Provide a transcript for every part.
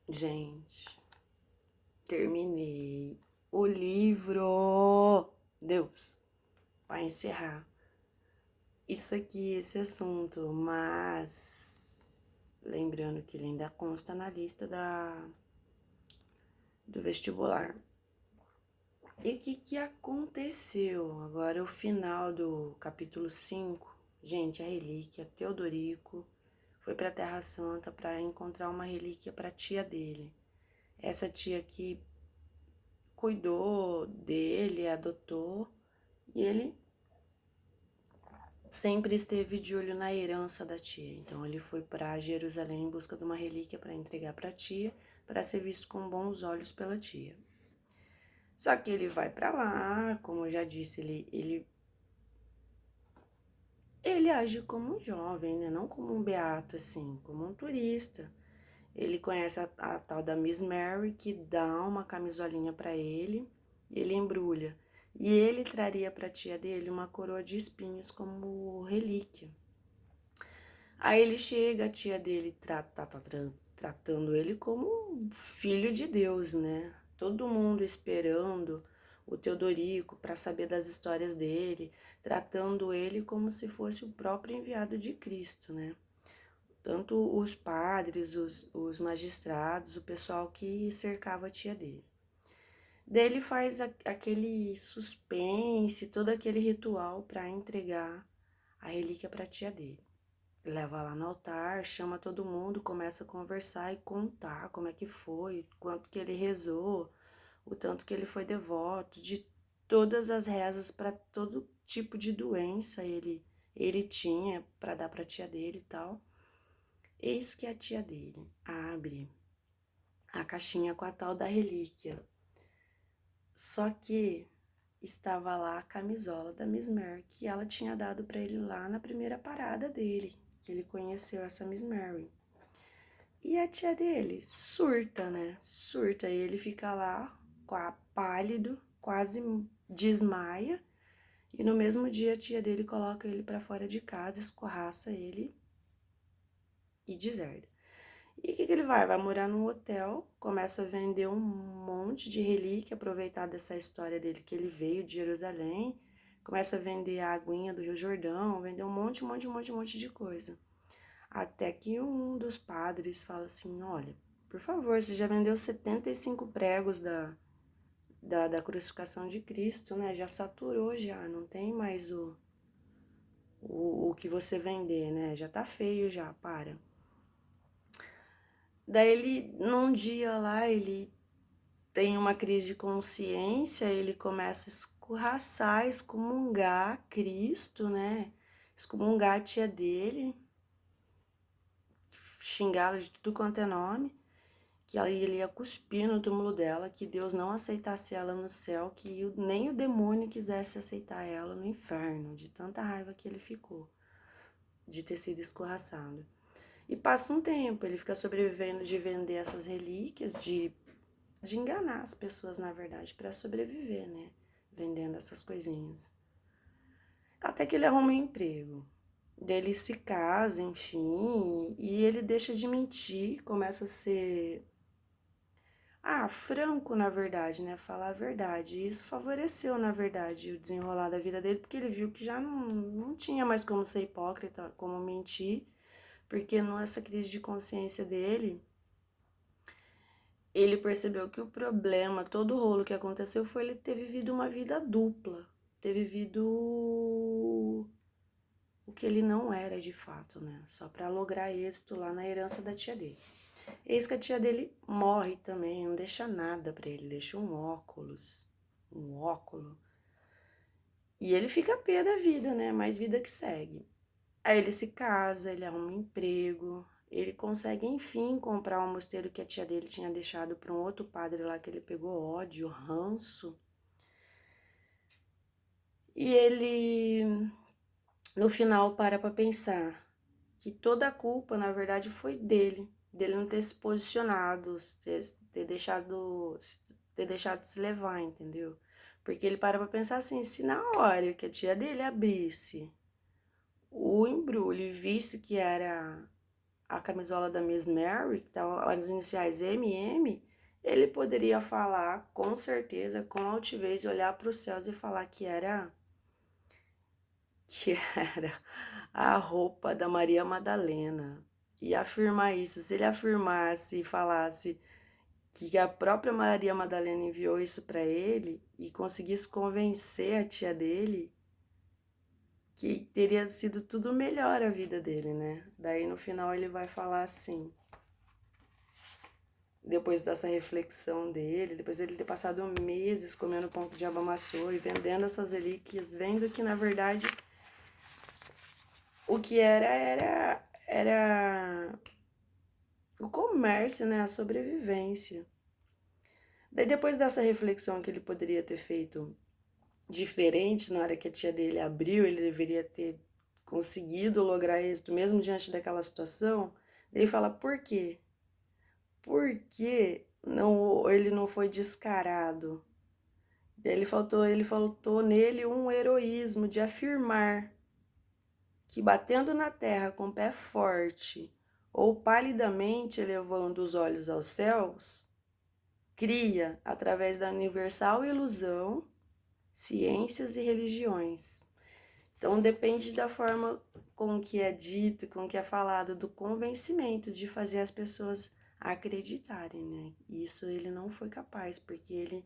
Gente, terminei o livro. Deus, vai encerrar isso aqui, esse assunto, mas lembrando que ele ainda consta na lista do vestibular. E o que aconteceu? Agora, o final do capítulo 5, gente, a relíquia, Teodorico foi para a Terra Santa para encontrar uma relíquia para a tia dele. Essa tia que cuidou dele, adotou, e ele sempre esteve de olho na herança da tia. Então ele foi para Jerusalém em busca de uma relíquia para entregar para a tia, para ser visto com bons olhos pela tia. Só que ele vai para lá, como eu já disse, ele age como um jovem, né? Não como um beato, assim, como um turista. Ele conhece a tal da Miss Mary, que dá uma camisolinha para ele, e ele embrulha. E ele traria para a tia dele uma coroa de espinhos como relíquia. Aí ele chega, a tia dele tratando ele como um filho de Deus, né? Todo mundo esperando o Teodorico para saber das histórias dele, tratando ele como se fosse o próprio enviado de Cristo, né? Tanto os padres, os magistrados, o pessoal que cercava a tia dele. Daí ele faz aquele suspense, todo aquele ritual para entregar a relíquia para a tia dele. Leva lá no altar, chama todo mundo, começa a conversar e contar como é que foi, quanto que ele rezou, o tanto que ele foi devoto, de todas as rezas para todo tipo de doença ele tinha para dar para a tia dele e tal. Eis que a tia dele abre a caixinha com a tal da relíquia. Só que estava lá a camisola da Miss Mary, que ela tinha dado para ele lá na primeira parada dele, que ele conheceu essa Miss Mary. E a tia dele surta, né? Surta. E ele fica lá, pálido, quase desmaia. E no mesmo dia a tia dele coloca ele para fora de casa, escorraça ele e deserda. E o que ele vai? Vai morar num hotel, começa a vender um monte de relíquia, aproveitar dessa história dele que ele veio de Jerusalém, começa a vender a aguinha do Rio Jordão, vender um monte de coisa. Até que um dos padres fala assim, olha, por favor, você já vendeu 75 pregos da crucificação de Cristo, né? Já saturou já, não tem mais o que você vender, né? Já tá feio já, para. Daí ele, num dia lá, ele tem uma crise de consciência, ele começa a escorraçar, excomungar Cristo, né? Excomungar a tia dele, xingá-la de tudo quanto é nome, que aí ele ia cuspir no túmulo dela, que Deus não aceitasse ela no céu, que nem o demônio quisesse aceitar ela no inferno, de tanta raiva que ele ficou, de ter sido escorraçado. E passa um tempo, ele fica sobrevivendo de vender essas relíquias, de enganar as pessoas, na verdade, para sobreviver, né? Vendendo essas coisinhas. Até que ele arruma um emprego. Ele se casa, enfim, e ele deixa de mentir, começa a ser franco, na verdade, né? Falar a verdade. E isso favoreceu, na verdade, o desenrolar da vida dele, porque ele viu que já não tinha mais como ser hipócrita, como mentir, porque nessa crise de consciência dele, ele percebeu que o problema, todo o rolo que aconteceu foi ele ter vivido uma vida dupla, ter vivido o que ele não era de fato, né? Só para lograr êxito lá na herança da tia dele. Eis que a tia dele morre também, não deixa nada para ele, deixa um óculo. E ele fica pé da vida, né? Mais vida que segue. Aí ele se casa, ele arruma um emprego, ele consegue, enfim, comprar um mosteiro que a tia dele tinha deixado para um outro padre lá que ele pegou ódio, ranço. E ele, no final, para pensar que toda a culpa, na verdade, foi dele não ter se posicionado, ter deixado de se levar, entendeu? Porque ele para pra pensar assim, se na hora que a tia dele abrisse o embrulho e visse que era a camisola da Miss Mary, que tá as iniciais MM, ele poderia falar com certeza, com altivez, olhar para os céus e falar que era a roupa da Maria Madalena. E afirmar isso, se ele afirmasse e falasse que a própria Maria Madalena enviou isso para ele e conseguisse convencer a tia dele que teria sido tudo melhor a vida dele, né? Daí no final ele vai falar assim, depois dessa reflexão dele, depois ele ter passado meses comendo pão que o diabo amassou e vendendo essas relíquias, vendo que na verdade o que era o comércio, né? A sobrevivência. Daí depois dessa reflexão que ele poderia ter feito diferente na hora que a tia dele abriu, ele deveria ter conseguido lograr êxito mesmo diante daquela situação. Ele fala, por quê? Por que não, ele não foi descarado? Ele faltou nele um heroísmo de afirmar que batendo na terra com o pé forte ou palidamente elevando os olhos aos céus, cria, através da universal ilusão, ciências e religiões. Então depende da forma com que é dito, com que é falado, do convencimento de fazer as pessoas acreditarem, né? Isso ele não foi capaz, porque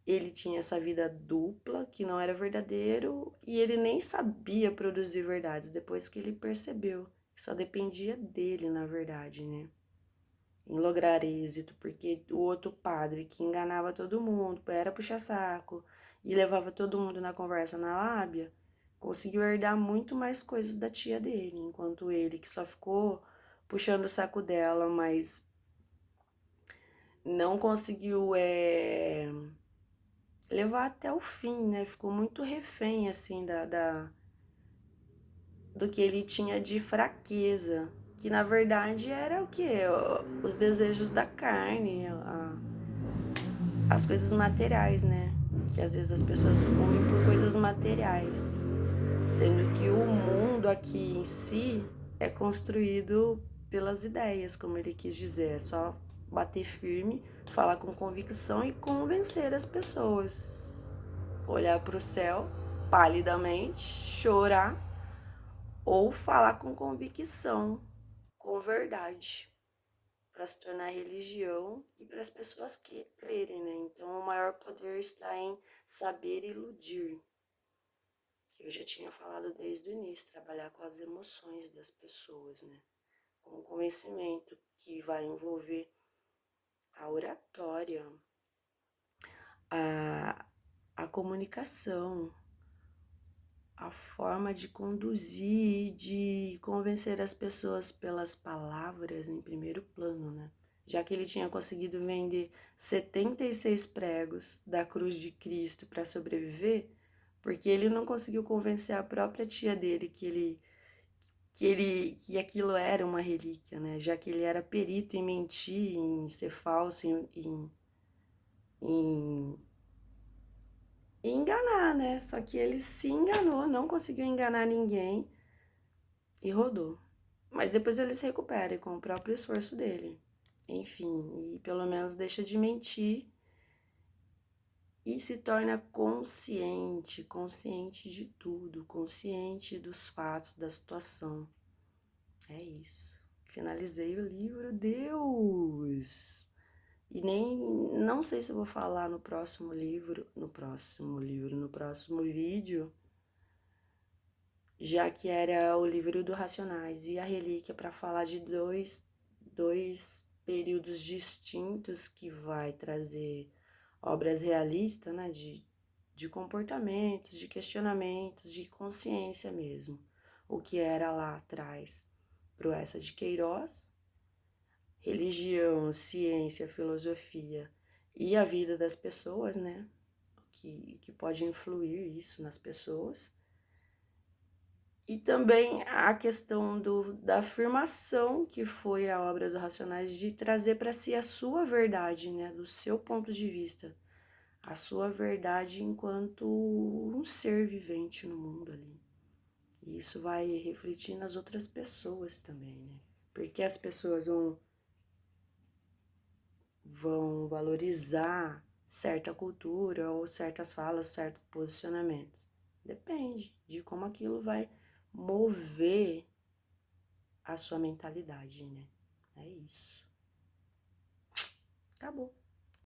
ele tinha essa vida dupla, que não era verdadeiro, e ele nem sabia produzir verdades, depois que ele percebeu que só dependia dele, na verdade, né? Em lograr êxito, porque o outro padre que enganava todo mundo, era puxa-saco e levava todo mundo na conversa na lábia, conseguiu herdar muito mais coisas da tia dele, enquanto ele, que só ficou puxando o saco dela, mas não conseguiu levar até o fim, né? Ficou muito refém, assim, do que ele tinha de fraqueza, que na verdade era o quê? Os desejos da carne, as coisas materiais, né? Que às vezes as pessoas sucumbem por coisas materiais, sendo que o mundo aqui em si é construído pelas ideias, como ele quis dizer, é só bater firme, falar com convicção e convencer as pessoas. Olhar para o céu palidamente, chorar ou falar com convicção, com verdade, para se tornar religião e para as pessoas que crerem, né? Então, o maior poder está em saber iludir. Eu já tinha falado desde o início, trabalhar com as emoções das pessoas, né? Com o convencimento que vai envolver a oratória, a, a comunicação, a forma de conduzir e de convencer as pessoas pelas palavras em primeiro plano, né? Já que ele tinha conseguido vender 76 pregos da cruz de Cristo para sobreviver, porque ele não conseguiu convencer a própria tia dele que aquilo era uma relíquia, né? Já que ele era perito em mentir, em ser falso, em enganar, né? Só que ele se enganou, não conseguiu enganar ninguém e rodou. Mas depois ele se recupera com o próprio esforço dele. Enfim, e pelo menos deixa de mentir e se torna consciente, consciente de tudo, consciente dos fatos, da situação. É isso. Finalizei o livro, Deus! E nem, não sei se eu vou falar no próximo vídeo, já que era o livro do Racionais e a Relíquia, para falar de dois períodos distintos que vai trazer obras realistas, né, de comportamentos, de questionamentos, de consciência mesmo. O que era lá atrás, Proessa de Queiroz, religião, ciência, filosofia e a vida das pessoas, né, que pode influir isso nas pessoas. E também a questão da afirmação, que foi a obra do Racionais, de trazer para si a sua verdade, né? Do seu ponto de vista. A sua verdade enquanto um ser vivente no mundo ali. E isso vai refletir nas outras pessoas também, né? Porque as pessoas vão valorizar certa cultura ou certas falas, certos posicionamentos. Depende de como aquilo vai mover a sua mentalidade, né? É isso. Acabou.